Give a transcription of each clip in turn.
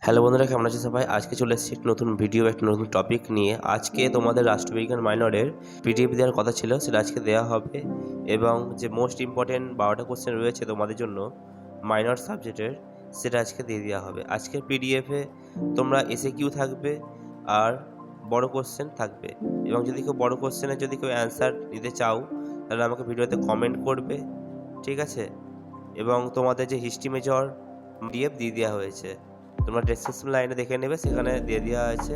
Hello বন্ধুরা, কেমন আছে সবাই? আজকে চলে এসেছি একটা নতুন ভিডিও, একটা নতুন টপিক নিয়ে। আজকে তোমাদের রাষ্ট্রবিজ্ঞান মাইনরের পিডিএফ দেওয়ার কথা ছিল, সেটা আজকে দেওয়া হবে। এবং যে মোস্ট ইম্পর্টেন্ট 12টা কোশ্চেন রয়েছে তোমাদের জন্য মাইনর সাবজেক্টের, সেটা আজকে দিয়ে দেওয়া হবে। আজকের পিডিএফে তোমরা এসএকিউ থাকবে আর বড় কোশ্চেন থাকবে। এবং যদি কেউ বড় কোশ্চেনের যদি কেউ অ্যান্সার দিতে চাও, তাহলে আমাকে ভিডিওতে কমেন্ট করবে, ঠিক আছে? এবং তোমাদের যে হিস্ট্রি মেজর পিডিএফ দিয়ে দেওয়া হয়েছে, তোমরা ডেসক্রিপশন লাইনে দেখে নেবে, সেখানে দিয়ে দেওয়া আছে।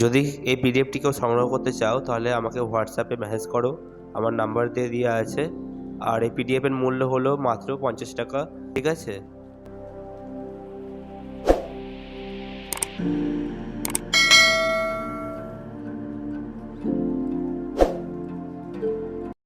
যদি এই পিডিএফটি কেউ সংগ্রহ করতে চাও, তাহলে আমাকে হোয়াটসঅ্যাপে মেসেজ করো, আমার নাম্বার দিয়ে দেওয়া আছে। আর এই পিডিএফের মূল্য হলো মাত্র 50 টাকা, ঠিক আছে?